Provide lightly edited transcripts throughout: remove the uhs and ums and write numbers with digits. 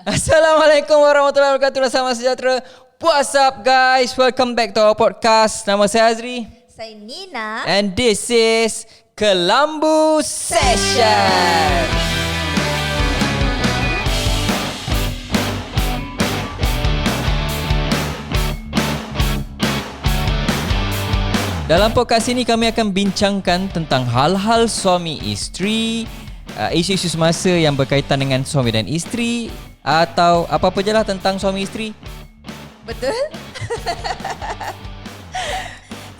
Assalamualaikum warahmatullahi wabarakatuh. Salam sejahtera. What's up guys? Welcome back to our podcast. Nama saya Azri. Saya Nina. And this is Kelambu Session. Dalam podcast ini kami akan bincangkan tentang hal-hal suami isteri, isu-isu semasa yang berkaitan dengan suami dan isteri, atau apa-apa je lah tentang suami isteri. Betul?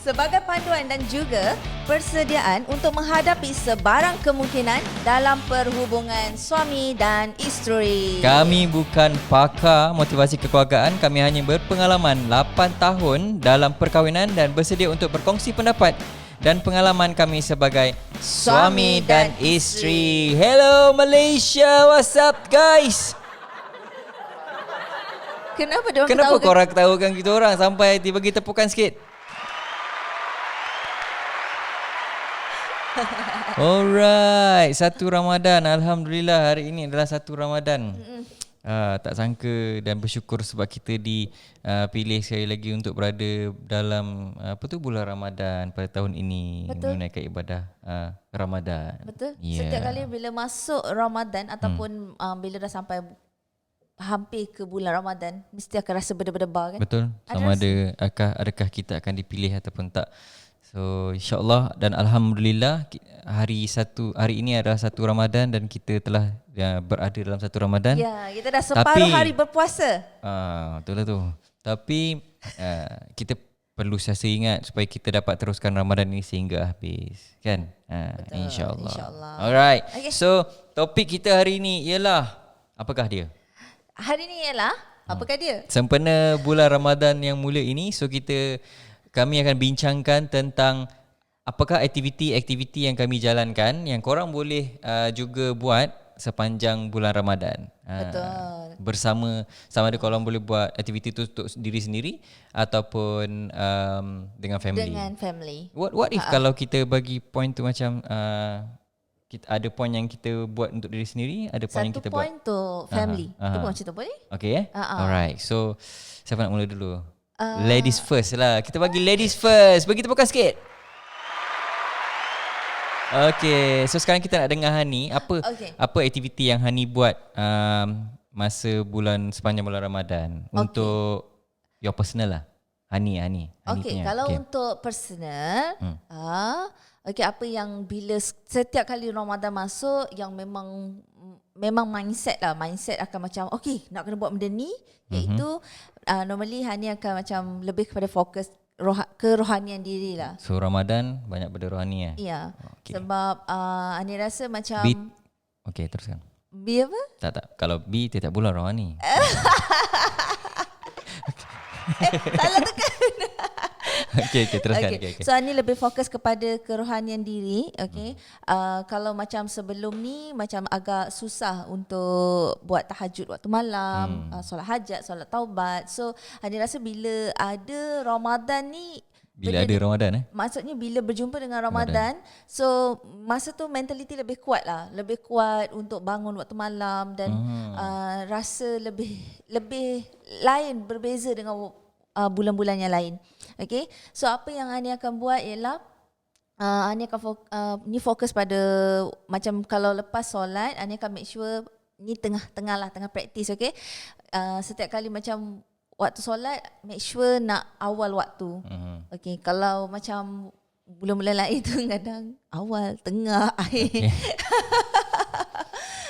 Sebagai panduan dan juga persediaan untuk menghadapi sebarang kemungkinan dalam perhubungan suami dan isteri. Kami bukan pakar motivasi kekeluargaan, kami hanya berpengalaman 8 tahun dalam perkahwinan dan bersedia untuk berkongsi pendapat dan pengalaman kami sebagai suami dan isteri. Hello Malaysia, what's up guys? Kenapa korang ketawakan kita orang sampai tiba-tiba tepukan sikit? Alright, 1 Ramadan. Alhamdulillah hari ini adalah 1 Ramadan. Tak sangka dan bersyukur sebab kita dipilih sekali lagi untuk berada dalam bulan Ramadan pada tahun ini. Betul. Menunaikan ibadah Ramadan. Betul. Yeah. Setiap kali bila masuk Ramadan ataupun bila dah sampai hampir ke bulan Ramadan, mesti akan rasa berdebar-debar kan? Betul. Sama adakah kita akan dipilih ataupun tak. So insyaAllah dan Alhamdulillah hari ini adalah 1 Ramadan dan kita telah berada dalam 1 Ramadan. Ya, kita dah separuh hari berpuasa. Betul lah tu. Tapi kita perlu sentiasa ingat supaya kita dapat teruskan Ramadan ini sehingga habis, kan? Betul, InsyaAllah. Alright. Okay. So topik kita hari ini ialah, apakah dia? Hari ni ialah apakah dia? Sempena bulan Ramadan yang mulia ini, so kami akan bincangkan tentang apakah aktiviti-aktiviti yang kami jalankan yang korang boleh juga buat sepanjang bulan Ramadan. Betul. Sama ada korang boleh buat aktiviti itu untuk diri sendiri ataupun dengan family. Dengan family. What if kalau kita bagi point tu macam kita ada point yang kita buat untuk diri sendiri, ada point yang kita buat. Satu point untuk family. Itu pun cerita boleh? Okay. Alright. So siapa nak mula dulu? Ladies first lah. Kita bagi ladies first. Bagi tepukan sikit. Okay. So sekarang kita nak dengar Hani. Apa aktiviti yang Hani buat sepanjang bulan Ramadan untuk your personal lah. Hani Okay, kalau untuk personal, apa yang bila setiap kali Ramadan masuk yang memang mindset akan macam okay, nak kena buat benda ni, iaitu normally Hani akan macam lebih kepada fokus kerohanian diri lah. So Ramadan banyak benda rohani Ya. Okay. Sebab Hani rasa macam okay, teruskan. B apa? Tak. Kalau B tiap bulan rohani. Salah tekan. Okay, teruskan. Okay. So Ani lebih fokus kepada kerohanian diri. Okay. Kalau macam sebelum ni macam agak susah untuk buat tahajud waktu malam, solat hajat, solat taubat. So Ani rasa bila ada Ramadan ni, maksudnya bila berjumpa dengan Ramadan, so masa tu mentality lebih kuat lah. Lebih kuat untuk bangun waktu malam dan rasa lebih lain, berbeza dengan bulan-bulan yang lain. Okay. So apa yang Ani akan buat ialah Ani akan fokus pada macam kalau lepas solat, Ani akan make sure ni tengah praktis. Okay. Setiap kali macam waktu solat, make sure nak awal waktu. Okay. Kalau macam bulan-bulan lain tu kadang awal, tengah, akhir.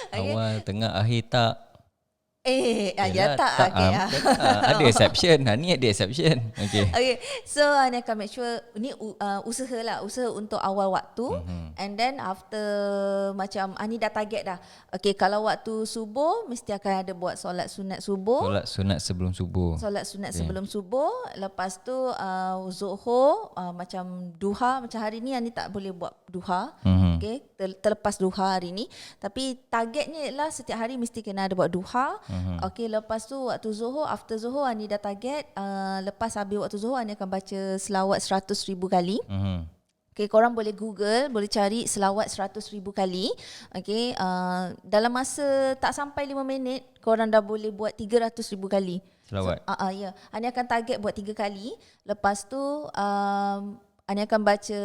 Okay. Awal, tengah, akhir tak. Tak. Okay. Ada exception. Ni ada exception. Okay. So Ani akan make sure ni usaha untuk awal waktu. And then after macam Ani dah target dah. Okay, kalau waktu subuh mesti akan ada buat solat sunat subuh. Solat sunat sebelum subuh. Lepas tu Zuhur, macam duha. Macam hari ni Ani tak boleh buat duha. Okay, terlepas duha hari ni. Tapi targetnya ialah setiap hari mesti kena ada buat duha. Okay, lepas tu waktu Zuhur, after Zuhur Ani dah target lepas habis waktu Zuhur Ani akan baca selawat 100,000 kali. Okay, korang boleh Google, boleh cari selawat 100,000 kali. Okay, dalam masa tak sampai 5 minit, korang dah boleh buat 300,000 kali. Selawat. So, ya. Ani akan target buat 3 kali. Lepas tu, Ani akan baca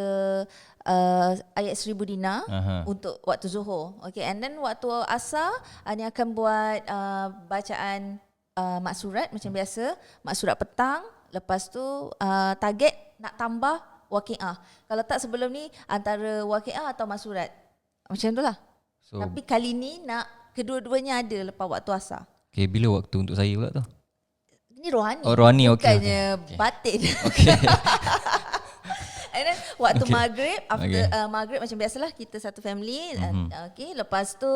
ayat 1,000 dinar untuk waktu Zuhur. Okay, and then waktu Asar, Ani akan buat bacaan maksurat macam biasa. Maksurat petang. Lepas tu, target nak tambah waqi'ah. Kalau tak sebelum ni antara waqi'ah atau maksurat. Macam tu lah. So, tapi kali ni nak kedua-duanya ada lepas waktu asar. Okay, bila waktu untuk saya pula tu? Ni rohani. Oh, rohani. Bukannya okay. batin. Okay. And then waktu maghrib, after maghrib macam biasalah kita satu family. Okay, lepas tu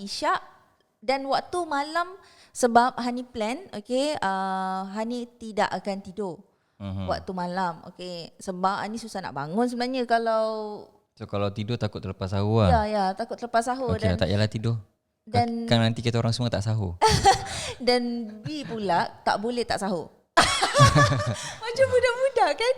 isyak. Dan waktu malam sebab Hani plan, okay, Hani tidak akan tidur. Waktu malam. Okay. Sebab ni susah nak bangun sebenarnya kalau... So kalau tidur takut terlepas sahur lah. Ya, takut terlepas sahur. Okay, tak payahlah tidur. Dan kan nanti kita orang semua tak sahur. Dan B pula tak boleh tak sahur. Macam budak-budak kan.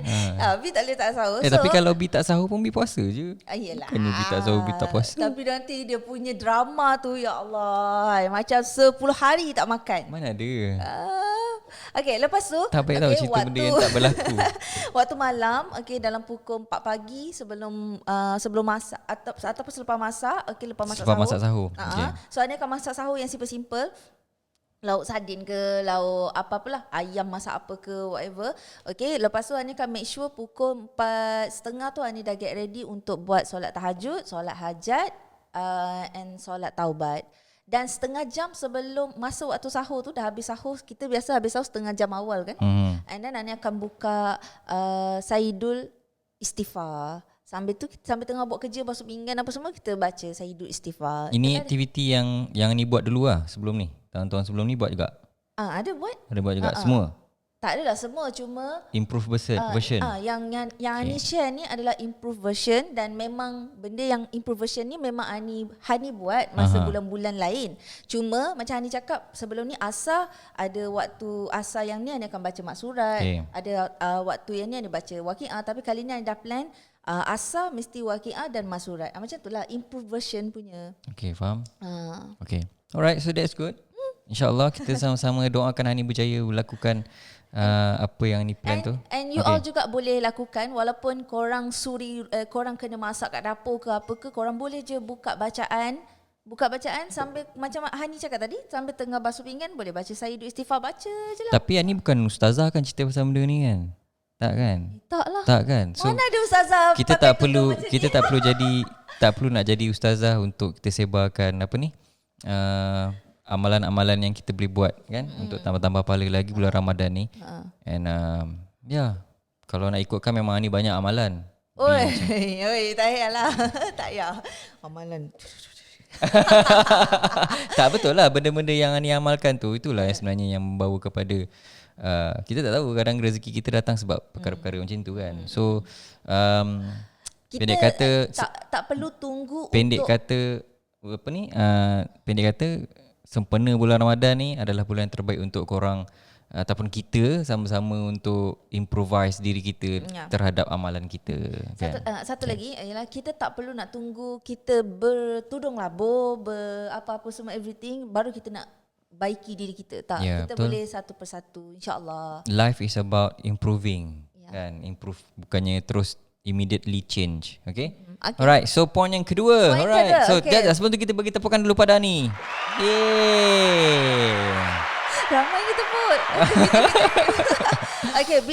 B tak boleh tak sahur. Tapi kalau B tak sahur pun B puasa je. Yelah. Bukannya B tak sahur, B tak puasa. Tapi nanti dia punya drama tu, ya Allah, macam 10 hari tak makan. Mana ada. Okay, lepas tu tak baik tahu cerita benda yang tak berlaku. Waktu malam, okay, dalam pukul 4 pagi sebelum masak ataupun selepas masak, okay, lepas masak sahur. Okay. So Ani akan masak sahur yang simple-simple. Lauk sardin ke, lauk apa-apalah, ayam masak apa ke, whatever. Okay, lepas tu Ani akan make sure pukul 4:30 tu Ani dah get ready untuk buat solat tahajud, solat hajat and solat taubat. Dan setengah jam sebelum masa waktu sahur tu dah habis sahur. Kita biasa habis sahur setengah jam awal kan. And then Ani akan buka Sayyidul Istighfar. Sambil tengah buat kerja, basuh pinggan apa semua, kita baca Sayyidul Istighfar. Ini aktiviti yang ni buat dulu lah sebelum ni. Tahun-tahun sebelum ni buat juga. Ada buat. Ada buat juga semua. Tak adalah semua, cuma improve version. Yang Ani share ni adalah improve version. Dan memang benda yang improve version ni memang Hani buat masa bulan-bulan lain. Cuma macam Hani cakap sebelum ni, asar ada waktu asar yang ni Ani akan baca maksurat. Ada waktu yang ni Ani baca waqi'ah. Tapi kali ni Ani dah plan asar mesti waqi'ah dan maksurat. Macam tu lah improve version punya. Okay, faham. Okay, alright, so that's good. InsyaAllah kita sama-sama doakan Hani berjaya lakukan apa yang ni plan tu. And you all juga boleh lakukan, walaupun korang korang kena masak kat dapur ke apa ke, korang boleh je buka bacaan sambil macam Hani cakap tadi, sambil tengah basuh pinggan boleh baca Sayyidul Istighfar, baca je lah. Tapi Hani bukan ustazah kan cerita pasal benda ni kan? Tak kan? Tak kan? So, mana ada ustazah kita tak perlu nak jadi ustazah untuk kita sebarkan apa ni? Amalan-amalan yang kita boleh buat kan, untuk tambah-tambah pahala lagi bulan Ramadan ni. And kalau nak ikutkan memang ni banyak amalan. Oi, tak payahlah. Tak payah amalan. Tak, betul lah, benda-benda yang Ani amalkan tu, itulah yang sebenarnya yang membawa kepada kita tak tahu, kadang rezeki kita datang sebab perkara-perkara macam tu kan. So kita pendek kata tak perlu tunggu pendek kata sempena bulan Ramadan ni adalah bulan yang terbaik untuk korang ataupun kita sama-sama untuk improvise diri kita terhadap amalan kita kan. Satu lagi ialah kita tak perlu nak tunggu kita bertudung labur, apa-apa semua everything baru kita nak baiki diri kita. Tak, kita betul. Boleh satu persatu, insya-Allah. Life is about improving kan, improve, bukannya terus immediately change. Okay? Alright, so point yang kedua. Alright, so sebelum tu kita bagi tepukan dulu pada Ani. Yeay. Ramai kita pun. Okay, B.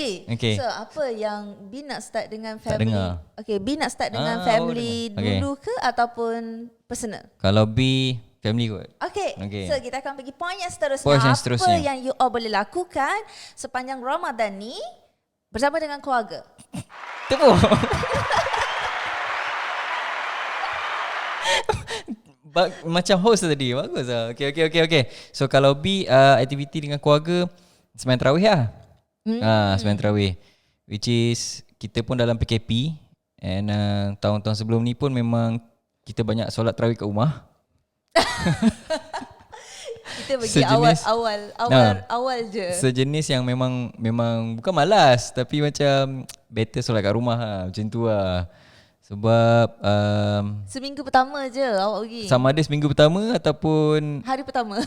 So apa yang B nak start dengan family? Okay, B nak start dengan family dulu ke ataupun personal? Kalau B, family kot. Okay. So kita akan pergi point yang seterusnya. Apa yang you all boleh lakukan sepanjang Ramadan ni bersama dengan keluarga? Tepuk. Macam host tadi. Bagus lah. Okay. So kalau B, aktiviti dengan keluarga, sembahyang tarawih lah. Sembahyang tarawih, which is kita pun dalam PKP. And tahun-tahun sebelum ni pun memang kita banyak solat tarawih kat rumah. Kita bagi awal je. Sejenis yang memang bukan malas, tapi macam better solat kat rumah lah. Macam tu lah. Sebab seminggu pertama je awak pergi. sama ada seminggu pertama ataupun hari pertama.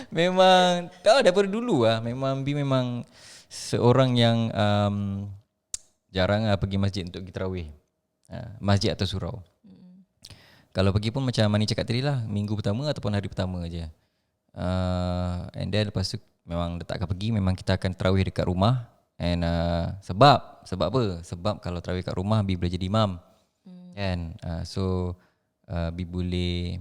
Memang tahu daripada dulu lah. Memang B memang seorang yang jarang lah pergi masjid untuk pergi tarawih. Masjid atau surau. Kalau pergi pun macam Mani cakap tadi lah, minggu pertama ataupun hari pertama je. And then lepas tu memang tak akan pergi, memang kita akan tarawih dekat rumah. And sebab apa? Sebab kalau tarawih kat rumah B boleh jadi imam. Kan? So B boleh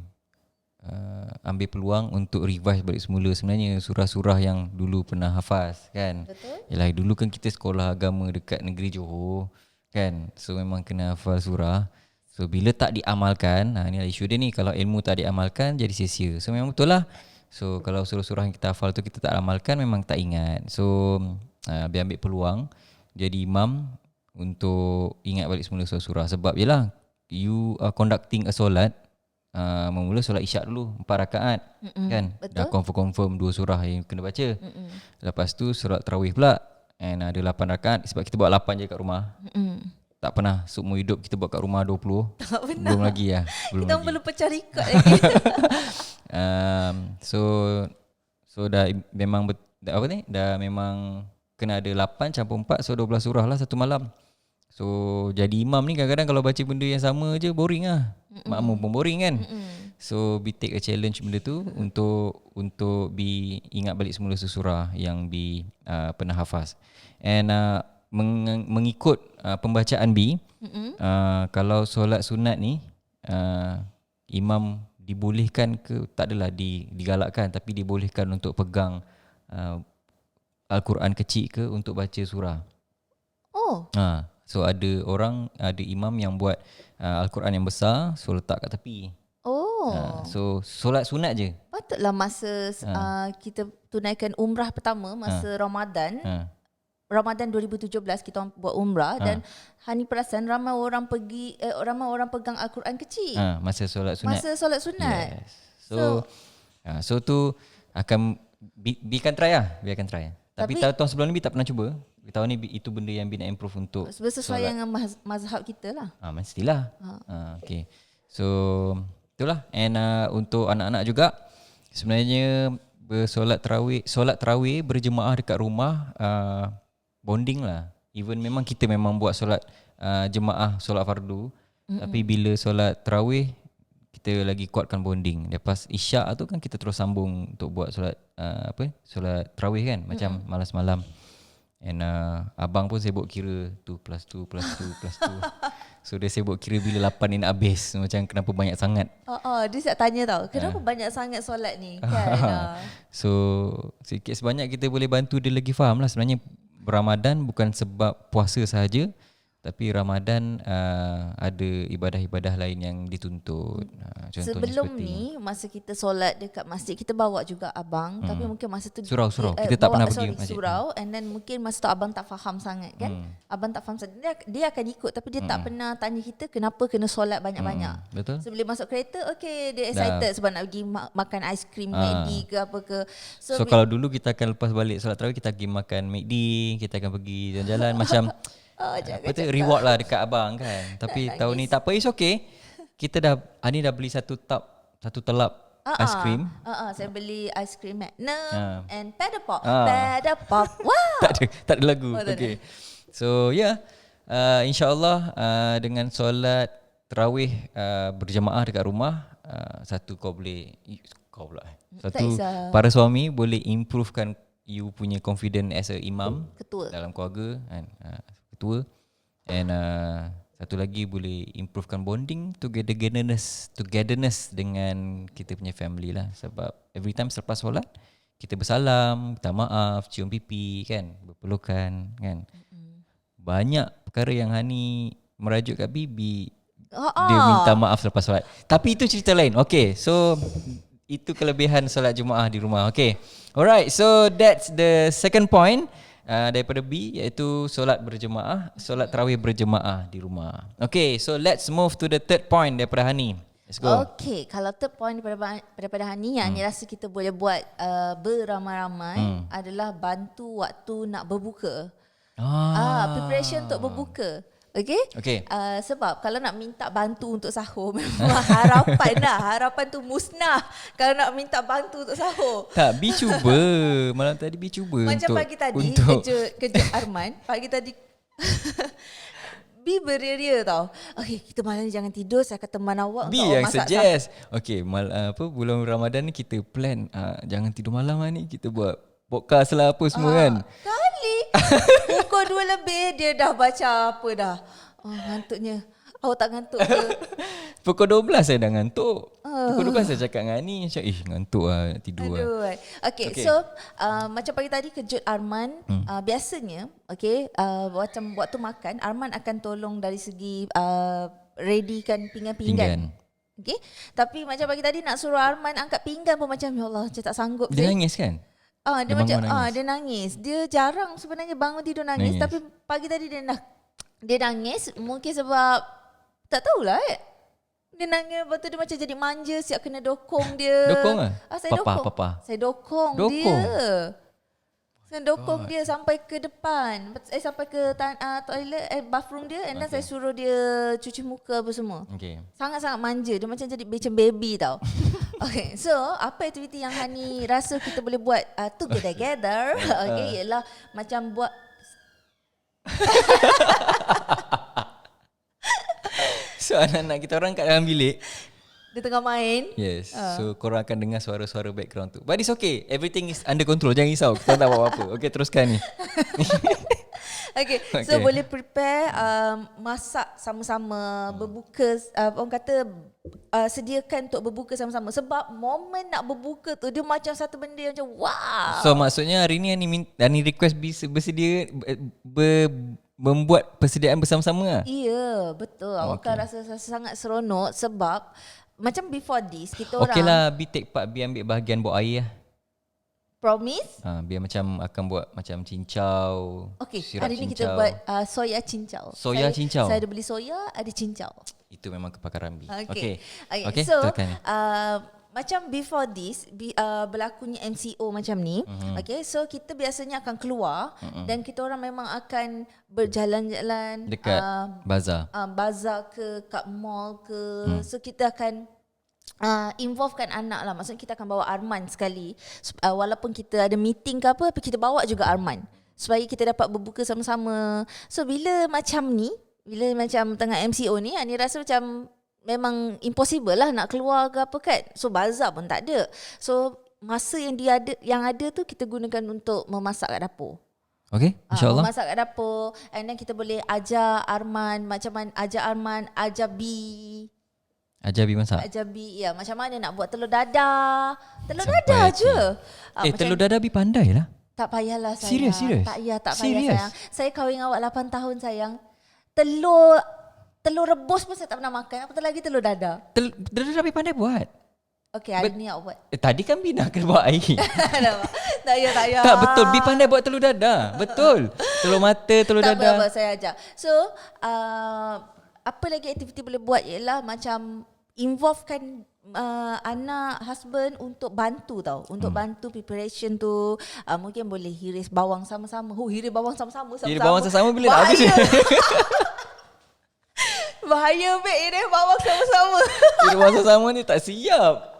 ambil peluang untuk revise balik semula sebenarnya surah-surah yang dulu pernah hafaz kan. Betul. Yalah dulu kan kita sekolah agama dekat negeri Johor kan. So memang kena hafal surah. So bila tak diamalkan, ni lah isu dia ni, kalau ilmu tak diamalkan jadi sia-sia. So memang betul lah. So kalau surah-surah yang kita hafal tu kita tak amalkan memang tak ingat. So biar ambil peluang jadi imam untuk ingat balik semula surah-surah. Sebab yalah you are conducting a solat, memula solat isyak dulu 4 rakaat kan. Betul. Dah confirm 2 surah yang kena baca. Lepas tu solat tarawih pula, and ada 8 rakaat sebab kita buat 8 je kat rumah. Tak pernah seumur hidup kita buat kat rumah 20. Tak pernah. Belum lagi lah. Kita belum pecah rekod lagi. So dah memang dah memang kena ada 8 campur 4, so 12 surah lah satu malam. So jadi imam ni kadang-kadang kalau baca benda yang sama je boring lah. Makmum pun boring kan. So be take a challenge benda tu untuk be ingat balik semula surah yang be pernah hafaz. And mengikut pembacaan B, kalau solat sunat ni imam dibolehkan ke, tak adalah digalakkan, tapi dibolehkan untuk pegang Al-Quran kecil ke untuk baca surah. Oh. So ada imam yang buat Al-Quran yang besar, so letak kat tepi. Oh. So solat sunat je. Patutlah masa kita tunaikan umrah pertama masa Ramadan. Ramadan 2017 kita orang buat umrah dan Hani perasan ramai orang pegang Al-Quran kecil. Masa solat sunat. Yes. So tu akan biarkan try lah. Tapi tahun sebelum ni tak pernah cuba. Tahun ni itu benda yang nak improve untuk sesuai dengan mazhab kita lah. Mestilah. Okay. So itulah. And untuk anak-anak juga sebenarnya solat tarawih berjemaah dekat rumah bonding lah. Even memang kita memang buat solat jemaah, solat fardu, tapi bila solat tarawih kita lagi kuatkan bonding. Lepas isyak tu kan kita terus sambung untuk buat solat solat tarawih kan, macam malam semalam. And abang pun sibuk kira 2 plus 2 plus 2 plus 2. So dia sibuk kira bila 8 ni nak habis, macam kenapa banyak sangat. Dia siap tanya tau, kenapa banyak sangat solat ni kan. So sikit sebanyak kita boleh bantu dia lagi faham lah. Sebenarnya Ramadan bukan sebab puasa sahaja, tapi Ramadan ada ibadah-ibadah lain yang dituntut. Contohnya sebelum ni masa kita solat dekat masjid, kita bawa juga abang, tapi mungkin masa tu surau kita tak pernah pergi masjid. Surau, and then mungkin masa tu abang tak faham sangat kan. Abang tak faham sangat. Dia akan ikut, tapi dia tak pernah tanya kita kenapa kena solat banyak-banyak. Betul. So bila masuk kereta, dia excited sebab nak pergi makan aiskrim McD ke apa ke. So kalau dulu kita akan lepas balik solat tarawih, kita pergi makan McD, kita akan pergi jalan-jalan macam reward lah dekat abang kan. Tapi tahun ni tak apa, it's okay. Kita Ani dah beli satu telap aiskrim. Saya beli aiskrim Magnum and Pedal Pop. Pedal Pop. Wow. tak ada lagu. Okay. So insya-Allah dengan solat tarawih berjemaah dekat rumah, satu para suami boleh improvekan you punya confidence as a imam ketua dalam keluarga kan. Ketua. And satu lagi boleh improvekan bonding, togetherness dengan kita punya family lah. Sebab every time selepas solat kita bersalam, minta maaf, cium pipi kan, berpelukan kan. Banyak perkara yang Hani merajuk kat Bibi, dia minta maaf selepas solat. Tapi itu cerita lain. Okay, so itu kelebihan solat Jumaat di rumah. Okay, alright, so that's the second point daripada B, iaitu solat berjemaah, solat tarawih berjemaah di rumah. Okay, so let's move to the third point daripada Hani. Let's go. Okay, kalau third point daripada Hani yang Ani rasa kita boleh buat beramai-ramai adalah bantu waktu nak berbuka. Preparation untuk berbuka. Okay? Sebab kalau nak minta bantu untuk sahur memang harapan tu musnah kalau nak minta bantu untuk sahur. Tak, Bi cuba. Malam tadi Bi cuba macam untuk, pagi tadi kejut Arman. Pagi tadi Bi beria-ria tau. Okay, kita malam ni jangan tidur, saya akan teman awak Bi untuk yang masak suggest. Okay, bulan Ramadan ni kita plan jangan tidur malam lah ni, kita buat podcast lah apa semua kan. Kali pukul 2 lebih dia dah baca apa dah. Ngantuknya. Awak tak ngantuk ke? Pukul 12 saya dah ngantuk. Pukul 12 saya cakap dengan Ani, macam ngantuk lah, tidur lah. Okay, so macam pagi tadi kejut Arman, biasanya macam waktu makan Arman akan tolong dari segi readykan pinggan. Okay, tapi macam pagi tadi nak suruh Arman angkat pinggan pun macam ya Allah, saya tak sanggup. Dia nangis kan? Dia macam dia nangis. Dia jarang sebenarnya bangun tidur nangis. Tapi pagi tadi dia nangis mungkin sebab tak tahulah dia nangis, lepas tu dia macam jadi manja, siap kena dokong dia. Dokong lah? Papa. Saya dokong dia. Saya dokong dia sampai ke depan. Sampai ke toilet, bathroom dia. And then saya suruh dia cuci muka apa semua. Sangat-sangat manja. Dia macam jadi macam baby tau. Okay, so apa aktiviti yang Hani rasa kita boleh buat together? Okay, ialah macam buat so anak-anak kita orang kat dalam bilik, dia tengah main. Yes. So korang akan dengar suara-suara background tu. But it's okay. Everything is under control. Jangan risau. Kita tak buat apa-apa. Okay, teruskan ni. Okay. So boleh prepare masak sama-sama, berbuka, orang kata sediakan untuk berbuka sama-sama. Sebab momen nak berbuka tu dia macam satu benda yang macam wow. So maksudnya hari ni Ani request bersedia membuat persediaan bersama-sama lah? Ya, betul. Awak akan rasa sangat seronok sebab macam before this kita orang. Okay lah, Bi take part, Bi ambil bahagian buat air lah. Promise? Biar macam akan buat macam cincau. Okay, cincau. hari ni kita buat soya cincau. Cincau. Saya ada beli soya, ada cincau. Itu memang kepakaran Bi. Okay. So macam before this berlakunya MCO macam ni, okay, so kita biasanya akan keluar dan kita orang memang akan berjalan-jalan dekat bazar ke kat mall ke. So kita akan involvekan anak lah. Maksudnya kita akan bawa Arman sekali, walaupun kita ada meeting ke apa, kita bawa juga Arman supaya kita dapat berbuka sama-sama. So bila macam tengah MCO ni, Ani rasa macam memang impossible lah nak keluar ke apa kan. So bazar pun tak ada. So masa yang ada tu kita gunakan untuk memasak kat dapur. Okay, insyaAllah. Memasak kat dapur. And then kita boleh ajar Arman ajar Bi. Ajar Bi masak? Ajar Bi, ya. Macam mana nak buat telur dadah. Telur dadah je. Telur dadah Bi pandai lah. Tak payahlah sayang. Serius? Tak payah sayang. Saya kahwin awak 8 tahun sayang. Telur rebus pun saya tak pernah makan. Apatah lagi telur dadah. Telur dadah Bi pandai buat. Okay, hari ni awak buat. Tadi kan Bi nak kena buat air. Tak payah. Tak, betul. Bi pandai buat telur dadah. Betul. Telur mata, telur dadah. Tak apa, saya ajar. So, apa lagi aktiviti boleh buat ialah macam involvekan anak, husband untuk bantu tau. Untuk bantu preparation tu. Mungkin boleh hiris bawang sama-sama. Hiris bawang sama-sama. Hiris bawang sama-sama bila nak habis. Bahaya Bek, hiris bawang sama-sama. Hiris bawang sama-sama ni tak siap.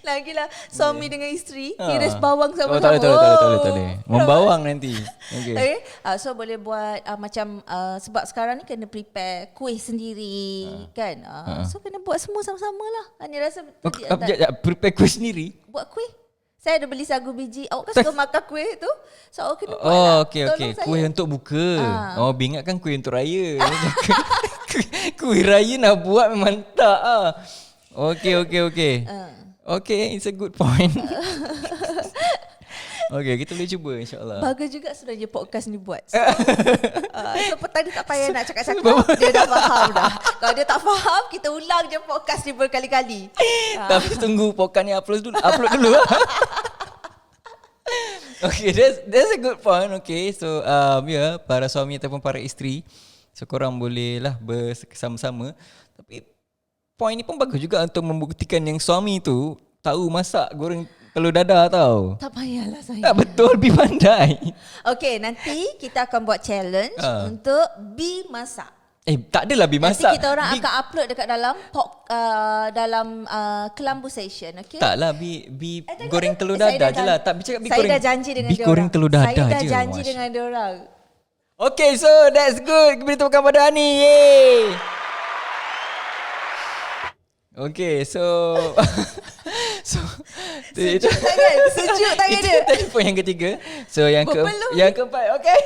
Lagilah suami dengan isteri hiris bawang sama-sama. Tak boleh. Membawang nanti. Okay. So boleh buat macam sebab sekarang ni kena prepare kuih sendiri kan. So kena buat semua sama-sama lah. Ani rasa prepare kuih sendiri? Buat kuih. Saya ada beli sagu biji. Awak kan suka makan kuih tu. So awak kena buat lah. Okay. Kuih untuk buka. Ingatkan kuih untuk raya. Kuih raya nak buat memang tak lah. Okay. Okay, it's a good point. Okay, kita boleh cuba insyaAllah. Bagus juga sebenarnya podcast ni buat. So petani tak payah nak cakap-cakap. Dia dah faham dah. Kalau dia tak faham, kita ulang je podcast ni berkali-kali. Tapi tunggu podcast ni upload dulu. Okay, that's a good point. Okay, so para suami ataupun para isteri, so korang boleh lah bersama-sama. Tapi point ni pun bagus juga untuk membuktikan yang suami tu tahu masak goreng telur dadah tau. Tak payahlah saya. Tak betul, B pandai. Okay, nanti kita akan buat challenge untuk B masak. Tak adalah B masak. Nanti kita orang akan upload dekat dalam Kelambu Session, okay? Taklah B goreng telur dadah je lah. Tak cakap B goreng. Saya dah janji dengan B goreng telur dadah je. Saya dah janji dengan diorang. Okay, so that's good. Beri tepukan pada Ani. Yeay. Okay, so Sejuk tangan dia. Telefon yang ketiga. So yang keempat, okay.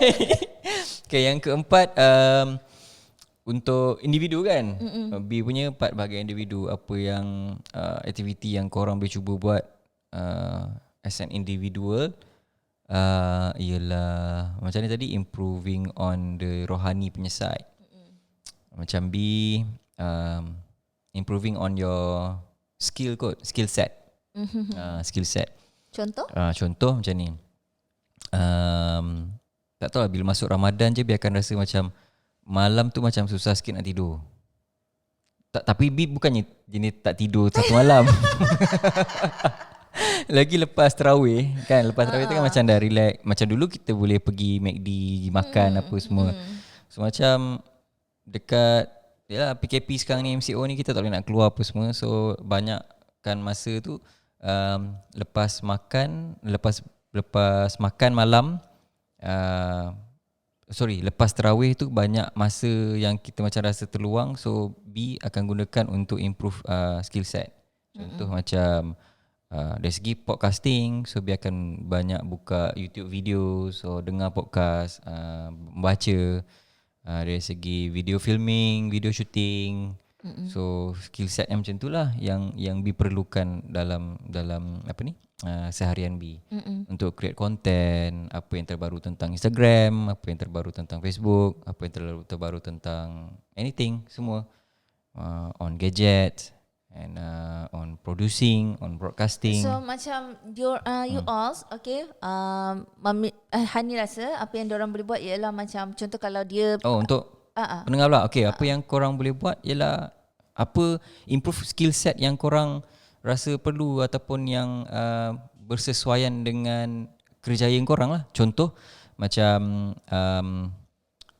Okay, yang keempat untuk individu kan. B punya part bahagian individu. Apa yang aktiviti yang korang boleh cuba buat as an individual, ialah macam ni tadi, improving on the rohani punya side. Macam B, improving on your skill set. Skill set. Contoh? Contoh macam ni. Tak tahu lah, bila masuk Ramadan je biarkan rasa macam malam tu macam susah sikit nak tidur. Tapi B bukannya jenis tak tidur satu malam. Lagi lepas tarawih kan, lepas tarawih tu kan macam dah relax. Macam dulu kita boleh pergi McD makan apa semua. So macam dekat yalah PKP sekarang ni, MCO ni, kita tak boleh nak keluar apa semua. So banyakkan masa tu lepas makan malam, lepas tarawih tu banyak masa yang kita macam rasa terluang. So B akan gunakan untuk improve skill set. Contoh macam dari segi podcasting, so B akan banyak buka YouTube video, so dengar podcast, membaca. Dari segi video filming, video shooting. So skill set yang macam itulah yang B perlukan dalam apa ni, seharian B. Untuk create content, apa yang terbaru tentang Instagram, apa yang terbaru tentang Facebook, apa yang terbaru tentang anything, semua. On gadgets and on producing, on broadcasting. So macam you all, okay, Hani rasa apa yang diorang boleh buat ialah macam contoh kalau dia untuk pendengar pula. Okay, apa yang korang boleh buat ialah apa improve skill set yang korang rasa perlu ataupun yang bersesuaian dengan kerjaya korang lah. Contoh macam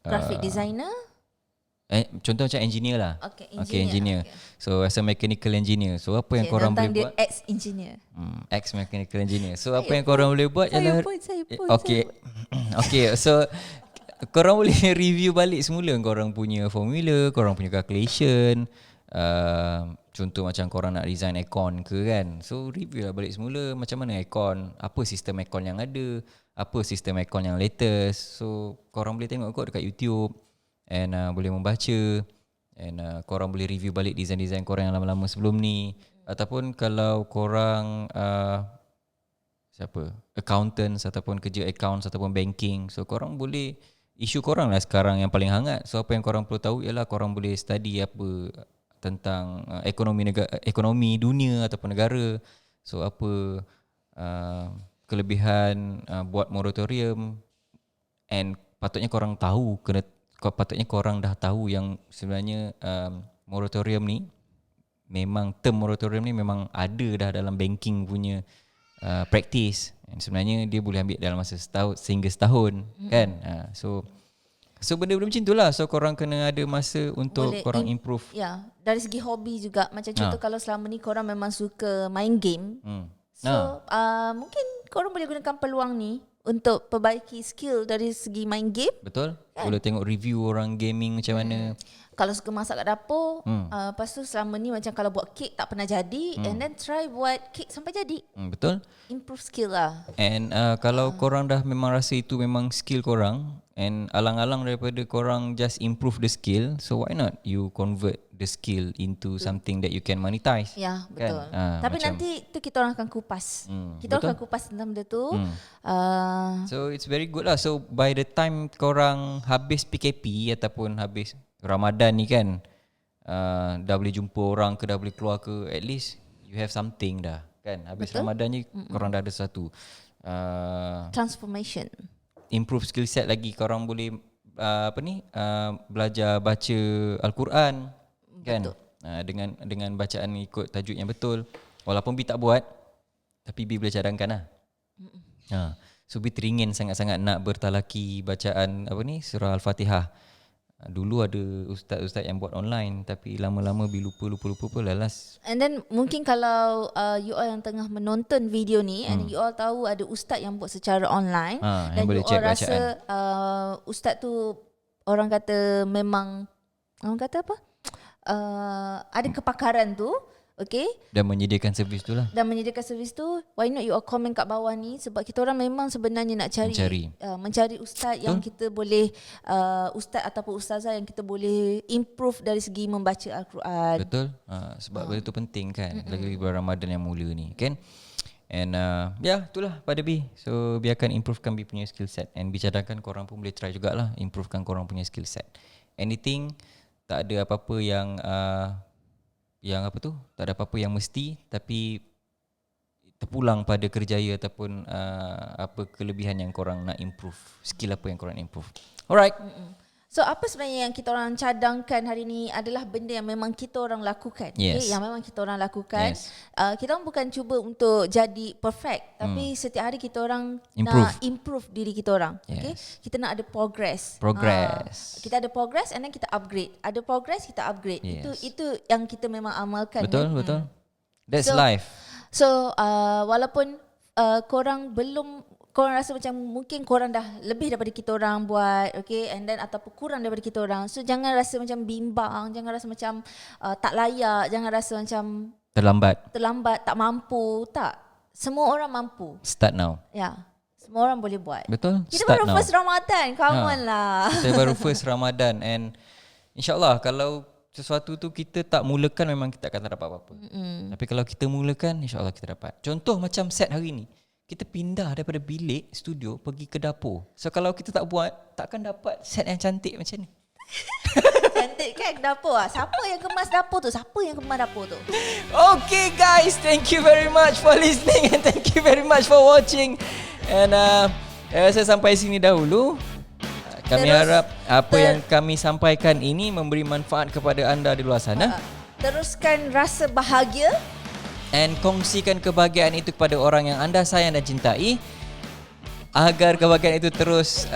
graphic designer. Contoh macam engineer lah. Okay, engineer. Okay. So as a mechanical engineer, so apa yang korang boleh buat? Ex-engineer. Ex-mechanical engineer. So apa yang korang boleh buat ialah Okay. So korang boleh review balik semula korang punya formula, korang punya calculation. Contoh macam korang nak design aircon ke kan, so review lah balik semula macam mana aircon, apa sistem aircon yang ada, apa sistem aircon yang latest. So korang boleh tengok kot dekat YouTube and boleh membaca, and korang boleh review balik design-design korang yang lama-lama sebelum ni. Ataupun kalau korang accountants ataupun kerja accounts ataupun banking, so korang boleh, isu korang lah sekarang yang paling hangat. So apa yang korang perlu tahu ialah korang boleh study apa tentang ekonomi dunia ataupun negara. So apa kelebihan buat moratorium, and patutnya korang dah tahu yang sebenarnya moratorium ni memang, term moratorium ni memang ada dah dalam banking punya practice, and sebenarnya dia boleh ambil dalam masa setahun kan. So benda-benda macam itulah. So korang kena ada masa untuk boleh korang improve. Ya, dari segi hobi juga. Macam contoh kalau selama ni korang memang suka main game. So mungkin korang boleh gunakan peluang ni untuk perbaiki skill dari segi main game. Betul. Kan? Boleh tengok review orang gaming macam mana. Kalau suka masak kat dapur, lepas tu selama ni macam kalau buat kek tak pernah jadi, and then try buat kek sampai jadi. Betul. Improve skill lah. And kalau korang dah memang rasa itu memang skill korang, and alang-alang daripada korang just improve the skill, so why not you convert the skill into something that you can monetize. Ya, betul. Kan? Tapi nanti tu kita orang akan kupas. Kita orang akan kupas tentang benda tu. So it's very good lah. So by the time korang habis PKP ataupun habis Ramadan ni kan, dah boleh jumpa orang ke, dah boleh keluar ke, at least you have something dah kan. Habis Ramadan ni korang dah ada satu transformation, improve skill set lagi. Korang boleh belajar baca Al-Quran kan. dengan bacaan ikut tajuk yang betul. Walaupun B tak buat, tapi B boleh cadangkan lah. So B teringin sangat-sangat nak bertalaki bacaan surah Al-Fatihah. Dulu ada ustaz-ustaz yang buat online, tapi lama-lama B lupa lalas. And then mungkin kalau you all yang tengah menonton video ni and you all tahu ada ustaz yang buat secara online dan you all rasa ustaz tu orang kata memang ada kepakaran tu, okay, dan menyediakan servis tu lah. Why not you all komen kat bawah ni, sebab kita orang memang sebenarnya nak mencari ustaz yang kita boleh ustaz ataupun ustazah yang kita boleh improve dari segi membaca Al-Quran. Betul. Sebab benda tu penting kan, lagi-lagi bulan Ramadan yang mulia ni kan. And itulah pada B. So B akan improvekan B punya skill set, and B cadangkan korang pun boleh try jugalah improvekan korang punya skill set. Anything, tak ada apa-apa yang tak ada apa-apa yang mesti, tapi terpulang pada kerjaya ataupun apa kelebihan yang korang nak improve, skill apa yang korang improve. Alright. So apa sebenarnya yang kita orang cadangkan hari ni adalah benda yang memang kita orang lakukan. Yes. Okay? Yang memang kita orang lakukan. Yes. Kita orang bukan cuba untuk jadi perfect, tapi setiap hari kita orang nak improve diri kita orang. Yes. Okay? Kita nak ada progress. Kita ada progress and then kita upgrade. Ada progress, kita upgrade. Yes. Itu yang kita memang amalkan. Betul. That's life. So walaupun korang rasa macam mungkin korang dah lebih daripada kita orang buat, okay, and then ataupun kurang daripada kita orang, so jangan rasa macam bimbang, jangan rasa macam tak layak, jangan rasa macam terlambat, tak mampu. Tak, semua orang mampu. Start now. Ya, semua orang boleh buat. Betul. Kita baru first Ramadan, come on lah. Kita baru first Ramadan, and insyaAllah kalau sesuatu tu kita tak mulakan, memang kita akan tak dapat apa-apa. Tapi kalau kita mulakan, insyaAllah kita dapat. Contoh macam set hari ni, kita pindah daripada bilik studio pergi ke dapur. So kalau kita tak buat, takkan dapat set yang cantik macam ni. Cantik kan dapur lah. Siapa yang kemas dapur tu? Okay guys, thank you very much for listening and thank you very much for watching. And saya sampai sini dahulu. Kami harap apa yang kami sampaikan ini memberi manfaat kepada anda di luar sana. Teruskan rasa bahagia and kongsikan kebahagiaan itu kepada orang yang anda sayang dan cintai, agar kebahagiaan itu terus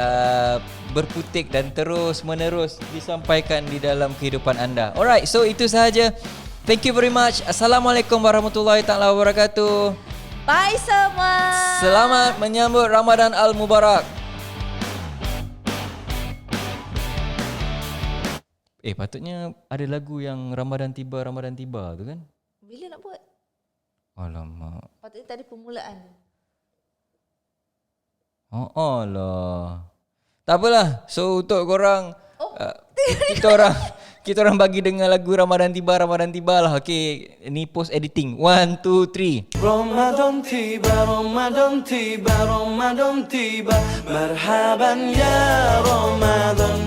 berputik dan terus menerus disampaikan di dalam kehidupan anda. Alright, so itu sahaja. Thank you very much. Assalamualaikum warahmatullahi taala wabarakatuh. Bye semua. Selamat menyambut Ramadan Al-Mubarak. Patutnya ada lagu yang Ramadan tiba tu kan? Bila nak buat? Alamak. Patutnya tadi permulaan. Allah. Tak apalah. So untuk korang kita orang bagi dengar lagu Ramadan tiba lah. Okay, ni post editing. 1, 2, 3. Ramadan tiba, Marhaban ya Ramadan.